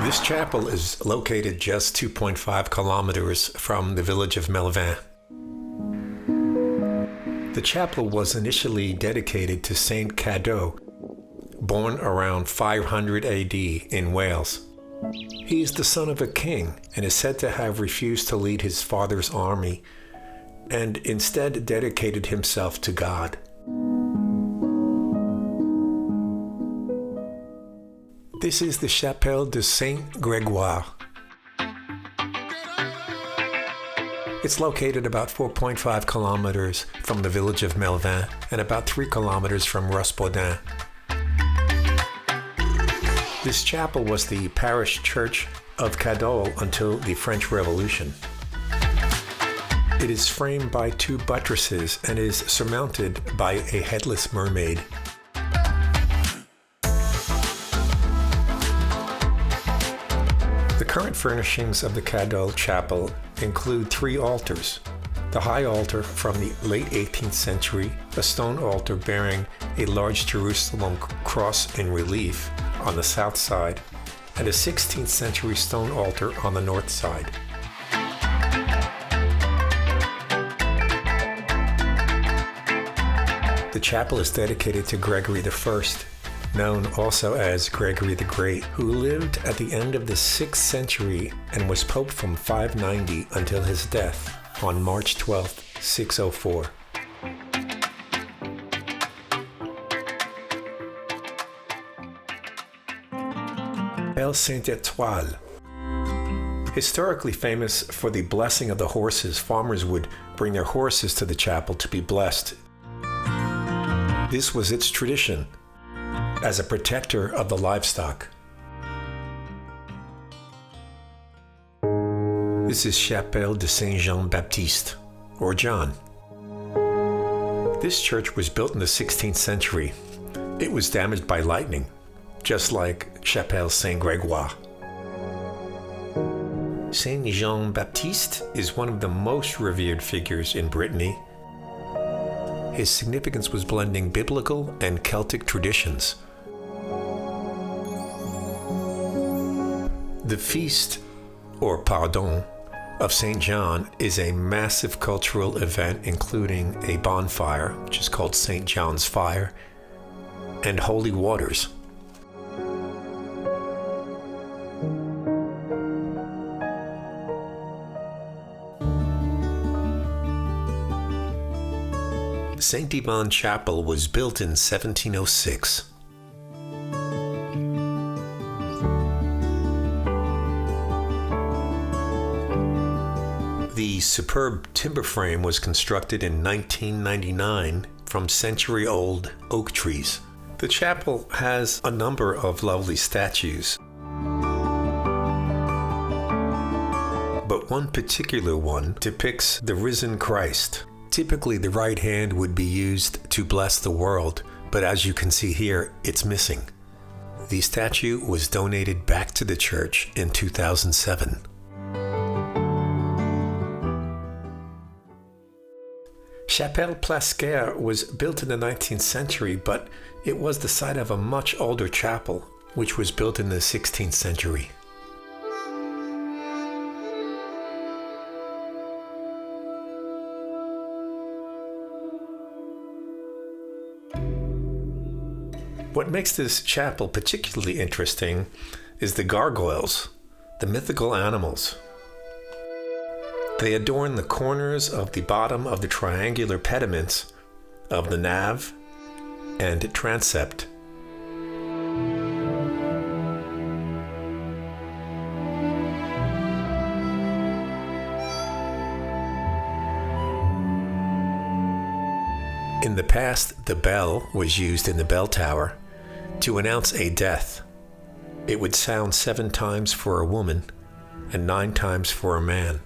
This chapel is located just 2.5 kilometers from the village of Melvin. The chapel was initially dedicated to Saint Cadot, born around 500 AD in Wales. He is the son of a king and is said to have refused to lead his father's army and instead dedicated himself to God. This is the Chapelle de Saint-Grégoire. It's located about 4.5 kilometers from the village of Melvin and about 3 kilometers from Raspaudin. This chapel was the parish church of Cadol until the French Revolution. It is framed by 2 buttresses and is surmounted by a headless mermaid. The current furnishings of the Cadol Chapel include 3 altars. The high altar from the late 18th century, a stone altar bearing a large Jerusalem cross in relief on the south side, and a 16th century stone altar on the north side. The chapel is dedicated to Gregory I, known also as Gregory the Great, who lived at the end of the 6th century and was pope from 590 until his death on March 12, 604. El Saint-Étoile. Historically famous for the blessing of the horses, farmers would bring their horses to the chapel to be blessed. This was its tradition as a protector of the livestock. This is Chapelle de Saint-Jean-Baptiste, or John. This church was built in the 16th century. It was damaged by lightning, just like Chapelle Saint-Grégoire. Saint-Jean-Baptiste is one of the most revered figures in Brittany. His significance was blending biblical and Celtic traditions. The feast, or pardon, of St. John is a massive cultural event including a bonfire, which is called St. John's Fire, and holy waters. St. Yvon Chapel was built in 1706. The superb timber frame was constructed in 1999 from century-old oak trees. The chapel has a number of lovely statues, but one particular one depicts the risen Christ. Typically, the right hand would be used to bless the world, but as you can see here, it's missing. The statue was donated back to the church in 2007. Chapelle Plasquer was built in the 19th century, but it was the site of a much older chapel, which was built in the 16th century. What makes this chapel particularly interesting is the gargoyles, the mythical animals. They adorn the corners of the bottom of the triangular pediments of the nave and transept. In the past, the bell was used in the bell tower to announce a death. It would sound 7 times for a woman and 9 times for a man.